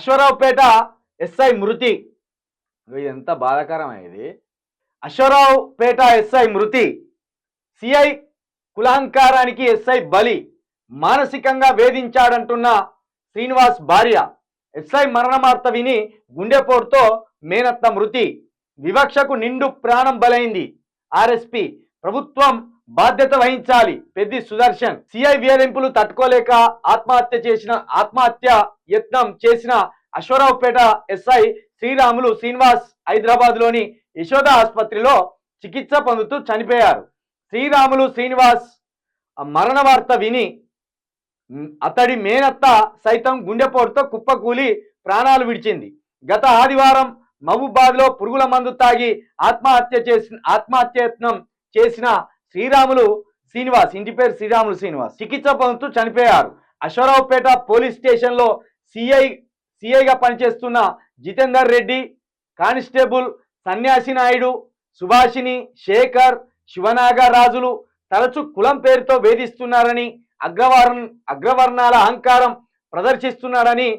Aswaraopeta SI మృతి. ఇది ఎంత బాధాకరమైనది. అశ్వరావుపేట ఎస్ఐ మృతి. సిఐ కులాంకారానికి ఎస్ఐ బలి. మానసికంగా వేధించాడంటున్న శ్రీనివాస్ భార్య. ఎస్ఐ మరణవార్త విని గుండెపోటుతో మేనత్త మృతి. వివక్షకు నిండు ప్రాణం బలైంది. ఆర్ఎస్పి ప్రభుత్వం బాధ్యత వహించాలి. పెద్ది సుదర్శన్. సిఐ వేధింపులు తట్టుకోలేక ఆత్మహత్య యత్నం చేసిన అశ్వరావుపేట ఎస్ఐ శ్రీరాములు శ్రీనివాస్ హైదరాబాద్ లోని యశోద ఆసుపత్రిలో చికిత్స పొందుతూ చనిపోయారు. శ్రీరాములు శ్రీనివాస్ మరణ వార్త విని అతడి మేనత్త సైతం గుండెపోటుతో కుప్పకూలి ప్రాణాలు విడిచింది. గత ఆదివారం మహబూబాద్ లో పురుగుల మందు తాగి ఆత్మహత్యయత్నం చేసిన శ్రీరాములు శ్రీనివాస్, ఇంటి పేరు శ్రీరాములు శ్రీనివాస్, చికిత్స పొందుతూ చనిపోయారు. అశ్వరావుపేట పోలీస్ స్టేషన్ లో సిఐగా పనిచేస్తున్న జితేందర్ రెడ్డి, కానిస్టేబుల్ సన్యాసి నాయుడు, సుభాషిని, శేఖర్, శివనాగరాజులు తరచు కులం పేరుతో వేధిస్తున్నారని, అగ్రవర్ణాల అహంకారం ప్రదర్శిస్తున్నాడని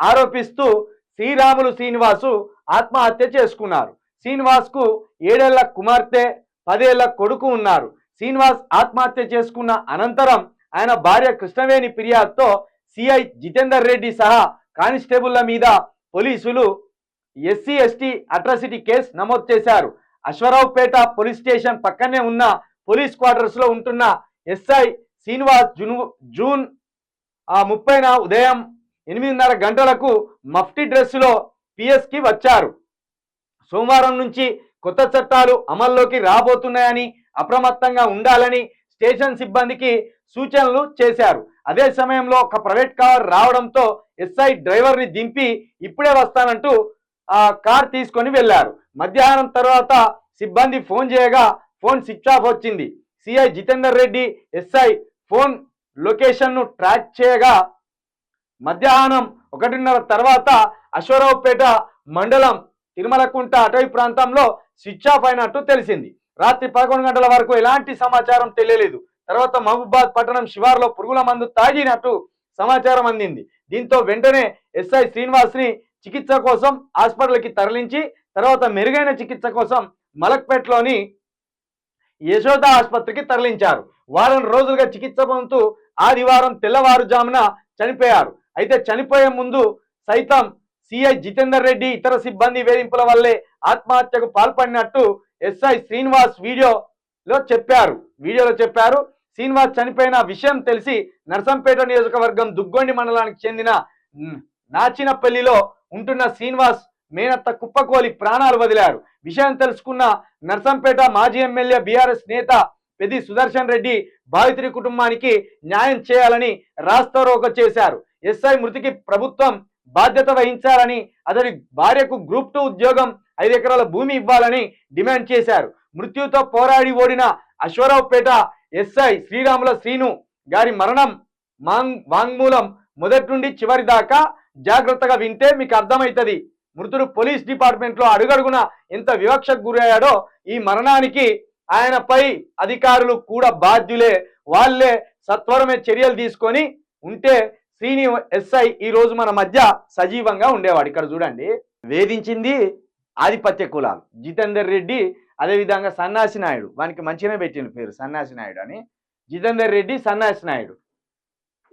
ఆరోపిస్తూ శ్రీరాములు శ్రీనివాసు ఆత్మహత్య చేసుకున్నారు. శ్రీనివాస్ కు 7 ఏళ్ల కుమార్తె, 10 ఏళ్ల కొడుకు ఉన్నారు. శ్రీనివాస్ ఆత్మహత్య చేసుకున్న అనంతరం ఆయన భార్య కృష్ణవేణి ఫిర్యాదుతో సిఐ జితేందర్ రెడ్డి సహా కానిస్టేబుల్ల మీద పోలీసులు SC/ST అట్రాసిటీ కేసు నమోదు చేశారు. అశ్వరావుపేట పోలీస్ స్టేషన్ పక్కనే ఉన్న పోలీస్ క్వార్టర్స్ లో ఉంటున్న ఎస్ఐ శ్రీనివాస్ జూన్ 30న ఉదయం 8:30 గంటలకు మఫ్టీ డ్రెస్సులో PS కి వచ్చారు. సోమవారం నుంచి కొత్త చట్టాలు అమల్లోకి రాబోతున్నాయని, అప్రమత్తంగా ఉండాలని స్టేషన్ సిబ్బందికి సూచనలు చేశారు. అదే సమయంలో ఒక ప్రైవేట్ కార్ రావడంతో ఎస్ఐ డ్రైవర్ని దింపి ఇప్పుడే వస్తానంటూ కార్ తీసుకొని వెళ్లారు. మధ్యాహ్నం తర్వాత సిబ్బంది ఫోన్ చేయగా ఫోన్ స్విచ్ ఆఫ్ వచ్చింది. CI Jitender Reddy SI phone location ను ట్రాక్ చేయగా మధ్యాహ్నం 1:30 తర్వాత అశ్వరావుపేట మండలం తిరుమలకుంట అటవీ ప్రాంతంలో స్విచ్ ఆఫ్ అయినట్టు తెలిసింది. రాత్రి 11 గంటల వరకు ఎలాంటి సమాచారం తెలియలేదు. తర్వాత మహబూబాద్ పట్టణం శివార్లో పురుగుల మందు తాగినట్టు సమాచారం అందింది. దీంతో వెంటనే ఎస్ఐ శ్రీనివాస్ ని చికిత్స కోసం హాస్పిటల్కి తరలించి తర్వాత మెరుగైన చికిత్స కోసం మలక్పేటలోని యశోద ఆసుపత్రికి తరలించారు. వారం రోజులుగా చికిత్స పొందుతూ ఆదివారం తెల్లవారుజామున చనిపోయారు. అయితే చనిపోయే ముందు సైతం సిఐ జితేందర్ రెడ్డి ఇతర సిబ్బంది వేధింపుల వల్లే ఆత్మహత్యకు పాల్పడినట్టు ఎస్ఐ శ్రీనివాస్ వీడియోలో చెప్పారు. శ్రీనివాస్ చనిపోయిన విషయం తెలిసి నర్సంపేట నియోజకవర్గం దుగ్గొండి మండలానికి చెందిన నాచినపల్లిలో ఉంటున్న శ్రీనివాస్ మేనత్త కుప్పకోలి ప్రాణాలు వదిలారు. విషయం తెలుసుకున్న నర్సంపేట మాజీ ఎమ్మెల్యే బీఆర్ఎస్ నేత పెద్ది సుదర్శన్ రెడ్డి బాధితుడి కుటుంబానికి న్యాయం చేయాలని రాస్తారోకో చేశారు. ఎస్ఐ మృతికి ప్రభుత్వం బాధ్యత వహించాలని, అతడి భార్యకు గ్రూప్ 2 ఉద్యోగం, 5 ఎకరాల భూమి ఇవ్వాలని డిమాండ్ చేశారు. మృత్యుతో పోరాడి ఓడిన అశ్వరావుపేట ఎస్ఐ శ్రీరాముల శ్రీను గారి మరణం వాంగ్మూలం మొదటి నుండి చివరి దాకా జాగ్రత్తగా వింటే మీకు అర్థమవుతుంది. మృతుడు పోలీస్ డిపార్ట్మెంట్ లో అడుగడుగున ఎంత వివక్షకు గురయ్యాడో, ఈ మరణానికి ఆయనపై అధికారులు కూడా బాధ్యులే. వాళ్ళే సత్వరమే చర్యలు తీసుకొని ఉంటే శ్రీని ఎస్ఐ ఈ రోజు మన మధ్య సజీవంగా ఉండేవాడు. ఇక్కడ చూడండి, వేధించింది ఆధిపత్య కులాలు. జితేందర్ రెడ్డి, అదేవిధంగా సన్నాసి నాయుడు, వానికి మంచిగానే పెట్టిన పేరు సన్నాసి నాయుడు అని. జితేందర్ రెడ్డి సన్నాసి నాయుడు.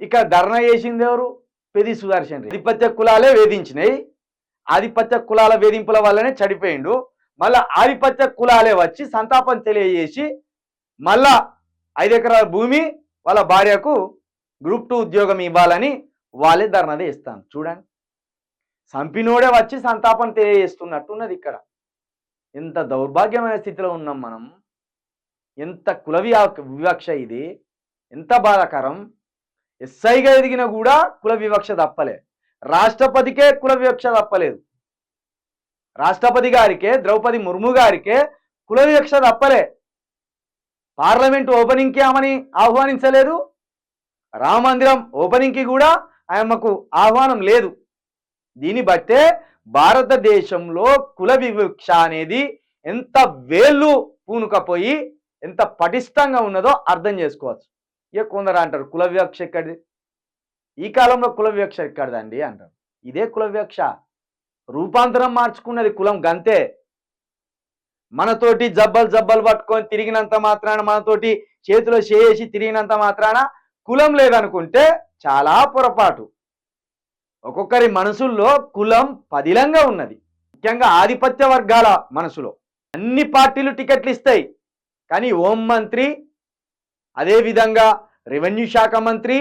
ఇక ధర్నా చేసింది ఎవరు? పెద్ది సుదర్శన్ రెడ్డి. ఆధిపత్య కులాలే వేధించినాయి. ఆధిపత్య కులాల వేధింపుల వల్లనే చనిపోయిండు. మళ్ళా ఆధిపత్య కులాలే వచ్చి సంతాపం తెలియజేసి మళ్ళా 5 ఎకరాల భూమి వాళ్ళ భార్యకు గ్రూప్ 2 ఉద్యోగం ఇవ్వాలని వాళ్ళే ధర్నా చేస్తాను. చూడండి, సంపినోడే వచ్చి సంతాపం తెలియజేస్తున్నట్టున్నది. ఇక్కడ ఎంత దౌర్భాగ్యమైన స్థితిలో ఉన్నాం మనం. ఎంత కుల వివక్ష ఇది, ఎంత బాధాకరం. ఎస్ఐగా ఎదిగిన కూడా కుల వివక్ష తప్పలే. రాష్ట్రపతికే కుల వివక్ష తప్పలేదు. రాష్ట్రపతి గారికే, ద్రౌపది ముర్ము గారికే కుల వివక్ష తప్పలే. పార్లమెంట్ ఓపెనింగ్కి ఆమెని ఆహ్వానించలేదు. రామ మందిరం ఓపెనింగ్కి కూడా ఆయమ్మకు ఆహ్వానం లేదు. దీన్ని బట్టే భారతదేశంలో కుల వివక్ష అనేది ఎంత వేళ్ళు పూనుకపోయి ఎంత పటిష్టంగా ఉన్నదో అర్థం చేసుకోవచ్చు. ఇక కొందరు అంటారు కుల వివక్ష ఎక్కడిది, ఈ కాలంలో కుల వివక్ష ఎక్కడిదండి అంటారు. ఇదే కుల వివక్ష. రూపాంతరం మార్చుకున్నది కులం గంతే. మనతోటి జబ్బలు పట్టుకొని తిరిగినంత మాత్రాన, మనతోటి చేతిలో చేసి తిరిగినంత మాత్రాన కులం లేదనుకుంటే చాలా పొరపాటు. ఒక్కొక్కరి మనసుల్లో కులం పదిలంగా ఉన్నది, ముఖ్యంగా ఆధిపత్య వర్గాల మనసులో. అన్ని పార్టీలు టికెట్లు ఇస్తాయి, కానీ హోంమంత్రి, అదేవిధంగా రెవెన్యూ శాఖ మంత్రి,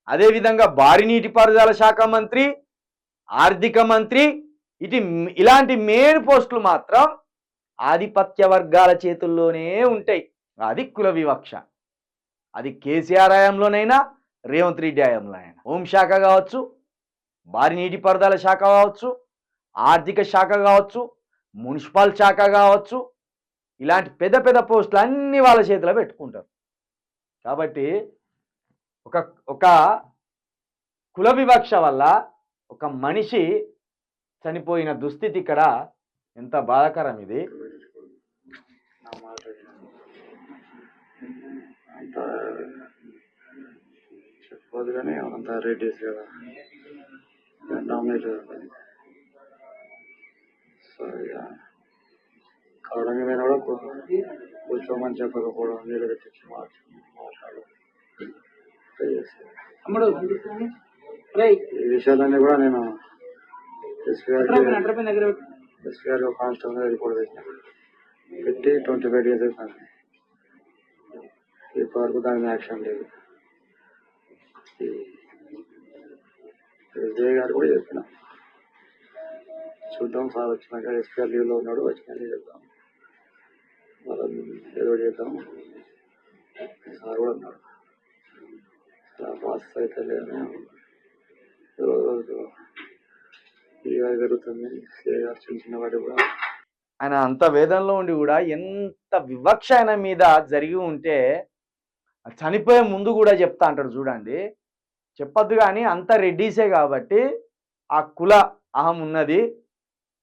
అదేవిధంగా భారీ నీటిపారుదల శాఖ మంత్రి, ఆర్థిక మంత్రి, ఇలాంటి మెయిన్ పోస్టులు మాత్రం ఆధిపత్య వర్గాల చేతుల్లోనే ఉంటాయి. అది కుల వివక్ష. అది కేసీఆర్ హయాంలోనైనా, రేవంత్ రెడ్డి హయాంలోనైనా. హోంశాఖ కావచ్చు, భారీ నీటిపారుదల శాఖ కావచ్చు, ఆర్థిక శాఖ కావచ్చు, మున్సిపల్ శాఖ కావచ్చు, ఇలాంటి పెద్ద పెద్ద పోస్టులు అన్నీ వాళ్ళ చేతిలో పెట్టుకుంటారు. కాబట్టి ఒక కుల వివక్ష వల్ల ఒక మనిషి చనిపోయిన దుస్థితి ఇక్కడ. ఎంత బాధాకరం ఇది. చెప్పదు కానీ అంత రెడ్డిస్ కదా, డామినేట్. సో ఇక కావడానికి నేను కూడా కూర్చోమని చెప్పకపోవడం, నీళ్ళు తెచ్చి మాట్లాడడం ఈ విషయాలన్నీ కూడా నేను ఎస్పీ గారి కానిస్టేబుల్ రిపోర్ట్ పెట్టి 25 days అవుతుంది. ఇప్పటివరకు దాని మీద యాక్షన్ లేదు. ఎస్ఐ గారు కూడా చెప్పిన చూద్దాం, సార్ వచ్చినాక ఎస్పీ గారు లీవ్లో ఉన్నాడు, వచ్చినాక చెప్తాం, వాళ్ళని ఏదో చేద్దాం. సార్ కూడా ఉన్నాడు. ప్రాసెస్ అయితే లేదు, రోజు ఇక జరుగుతుంది. సిఐ గారు చిన్న చిన్న వాటి కూడా ఆయన అంత వేదనలో ఉండి కూడా ఎంత వివక్ష ఆయన మీద జరిగి ఉంటే చనిపోయే ముందు కూడా చెప్తా అంటాడు. చూడండి, చెప్పొద్దు కానీ అంత రెడ్డీసే కాబట్టి ఆ కుల అహం ఉన్నది.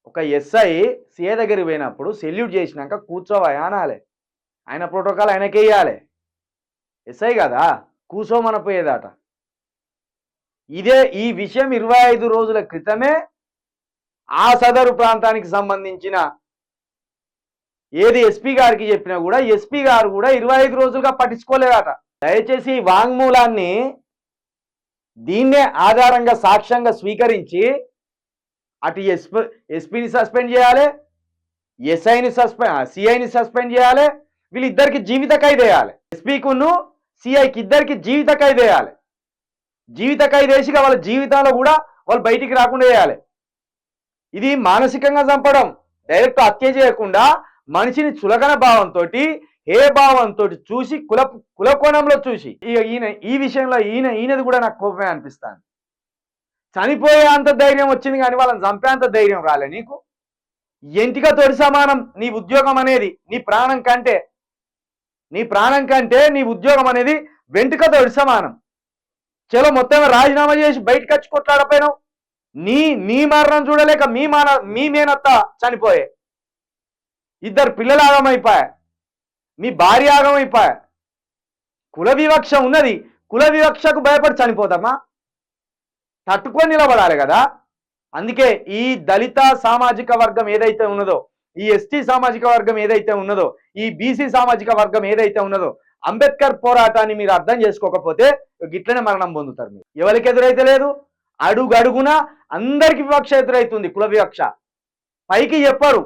ఒక ఎస్ఐ సిఏ దగ్గరికి పోయినప్పుడు సెల్యూట్ చేసినాక కూర్చోవా అనాలి, ఆయన ప్రోటోకాల్ ఆయనకే ఇవ్వాలి. ఎస్ఐ కదా కూర్చోమనపోయేదట. ఈ విషయం 25 రోజుల క్రితమే ఆ సదరు ప్రాంతానికి సంబంధించిన ఏది ఎస్పీ గారికి చెప్పినా కూడా ఎస్పీ గారు కూడా 25 రోజులుగా పట్టించుకోలేదట. దయచేసి ఈ వాంగ్మూలాన్ని దీన్నే ఆధారంగా సాక్ష్యంగా స్వీకరించి అటు ఎస్పీని సస్పెండ్ చేయాలి, ఎస్ఐని సిఐని సస్పెండ్ చేయాలి, వీళ్ళిద్దరికి జీవిత ఖైదు వేయాలి. ఎస్పీకును సిఐకి ఇద్దరికి జీవిత ఖైదు వేయాలి. జీవిత ఖైదు వేసిగా వాళ్ళ జీవితాల్లో కూడా వాళ్ళు బయటికి రాకుండా చేయాలి. ఇది మానసికంగా చంపడం, డైరెక్ట్ హత్య చేయకుండా మనిషిని చులకన భావంతో, ఏ భావంతో చూసి కుల కోణంలో చూసి ఈ విషయంలో ఈయనది కూడా నాకు కోపమే అనిపిస్తాను. చనిపోయే అంత ధైర్యం వచ్చింది కానీ వాళ్ళని చంపే అంత ధైర్యం రాలే నీకు. ఎంటిక తోడి సమానం నీ ఉద్యోగం అనేది. నీ ప్రాణం కంటే నీ ఉద్యోగం అనేది వెంటుక తోడి సమానం. చలో మొత్తం రాజీనామా చేసి బయటకు వచ్చి కొట్లాడపోయినావు. నీ మరణం చూడలేక మీ మేనత్త చనిపోయే, 2 పిల్లలు ఆగమైపోయా, మీ భార్య ఆగమైపోయా. కుల వివక్ష ఉన్నది. కుల వివక్షకు భయపడి చనిపోతామా? తట్టుకొని నిలబడాలి కదా. అందుకే ఈ దళిత సామాజిక వర్గం ఏదైతే ఉన్నదో, ఈ ఎస్టీ సామాజిక వర్గం ఏదైతే ఉన్నదో, ఈ బీసీ సామాజిక వర్గం ఏదైతే ఉన్నదో, అంబేద్కర్ పోరాటాన్ని మీరు అర్థం చేసుకోకపోతే గిట్లనే మరణం పొందుతారు. మీరు ఎవరికి ఎదురైతే లేదు, అడుగడుగునా అందరికి వివక్ష ఎదురైతుంది. కుల వివక్ష పైకి చెప్పరు,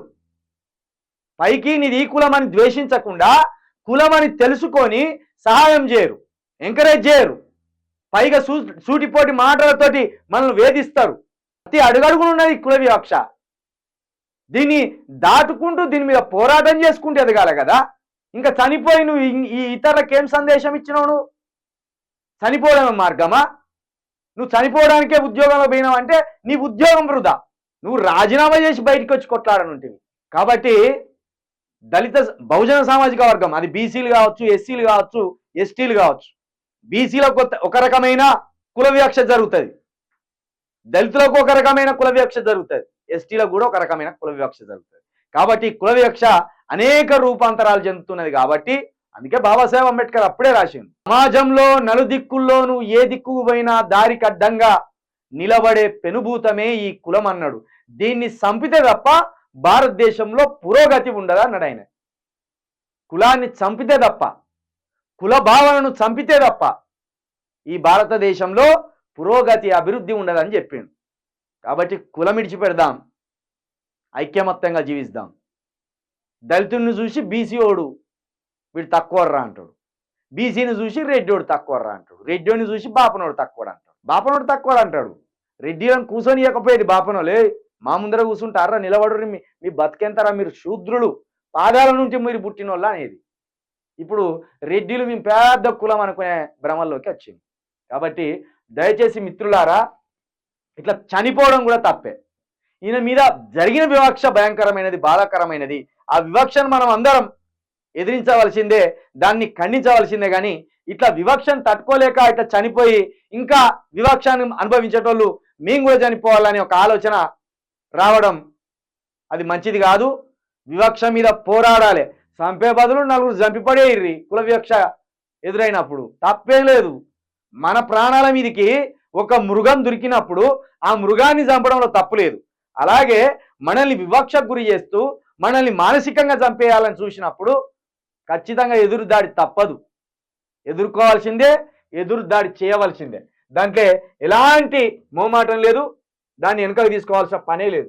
పైకి నీది ఈ కులం అని ద్వేషించకుండా కులం అని తెలుసుకొని సహాయం చేయరు, ఎంకరేజ్ చేయరు. పైగా సూటిపోటి మాటలతోటి మనల్ని వేధిస్తారు. ప్రతి అడుగడుగునున్నది కుల వివక్ష. దీన్ని దాటుకుంటూ దీని మీద పోరాటం చేసుకుంటూ ఎదగాలి కదా. ఇంకా చనిపోయి నువ్వు ఈ ఇతరులకు ఏం సందేశం ఇచ్చినావు? నువ్వు చనిపోవడమే మార్గమా? నువ్వు చనిపోవడానికే ఉద్యోగంలో పోయినావు అంటే నీ ఉద్యోగం వృధా. నువ్వు రాజీనామా చేసి బయటకు వచ్చి కొట్లాడనుంటివి. కాబట్టి దళిత బహుజన సామాజిక వర్గం, అది బీసీలు కావచ్చు, ఎస్సీలు కావచ్చు, ఎస్టీలు కావచ్చు, బీసీలకు ఒక రకమైన కుల వివక్ష జరుగుతుంది, దళితులకు ఒక రకమైన కుల వివక్ష జరుగుతుంది, ఎస్టీలకు కూడా ఒక రకమైన కుల వివక్ష జరుగుతుంది. కాబట్టి కుల వివక్ష అనేక రూపాంతరాలు చెందుతున్నది. కాబట్టి అందుకే బాబాసాహెబ్ అంబేద్కర్ అప్పుడే రాసింది, సమాజంలో నలుదిక్కుల్లోనూ ఏ దిక్కుకు పోయినా దారికి అడ్డంగా నిలబడే పెనుభూతమే ఈ కులం అన్నాడు. దీన్ని చంపితే తప్ప భారతదేశంలో పురోగతి ఉండదు అన్నాడు ఆయన. కులాన్ని చంపితే తప్ప, కుల భావనను చంపితే తప్ప ఈ భారతదేశంలో పురోగతి అభివృద్ధి ఉండదని చెప్పిండు. కాబట్టి కులం విడిచిపెడదాం, ఐక్యమత్యంగా జీవిస్తాం. దళితుడిని చూసి బీసీఓడు వీడు తక్కువర్రా అంటాడు, బీసీని చూసి రెడ్డోడు తక్కువర్రా అంటాడు, రెడ్డోని చూసి బాపనోడు తక్కువడు అంటాడు, బాపనోడు తక్కువడు అంటాడు. రెడ్డిలను కూర్చొని ఇవ్వకపోయేది బాపనోలే, మా ముందర కూర్చుంటారా, నిలబడు, మీ బతికెంతారా, మీరు శూద్రులు, పాదాల నుంచి మీరు పుట్టినోళ్ళ అనేది. ఇప్పుడు రెడ్డిలు మేము పెద్ద కులం అనుకునే భ్రమల్లోకి వచ్చింది. కాబట్టి దయచేసి మిత్రులారా, ఇట్లా చనిపోవడం కూడా తప్పే. ఈయన మీద జరిగిన వివక్ష భయంకరమైనది, బాధాకరమైనది. ఆ వివక్షను మనం అందరం ఎదిరించవలసిందే, దాన్ని ఖండించవలసిందే. కానీ ఇట్లా వివక్షను తట్టుకోలేక ఇట్లా చనిపోయి ఇంకా వివక్షను అనుభవించేటోళ్ళు మేము కూడా చనిపోవాలని ఒక ఆలోచన రావడం అది మంచిది కాదు. వివక్ష మీద పోరాడాలి. చంపే బదులు నలుగురు చంపిపడేయిర్రి కుల వివక్ష ఎదురైనప్పుడు తప్పేం లేదు. మన ప్రాణాల మీదకి ఒక మృగం దొరికినప్పుడు ఆ మృగాన్ని చంపడంలో తప్పు లేదు. అలాగే మనల్ని వివక్షకు గురి చేస్తూ మనల్ని మానసికంగా చంపేయాలని చూసినప్పుడు ఖచ్చితంగా ఎదురుదాడి తప్పదు, ఎదుర్కోవాల్సిందే, ఎదురుదాడి చేయవలసిందే. దాంట్లో ఎలాంటి మోమాటం లేదు, దాన్ని వెనుకకు తీసుకోవాల్సిన పనే లేదు.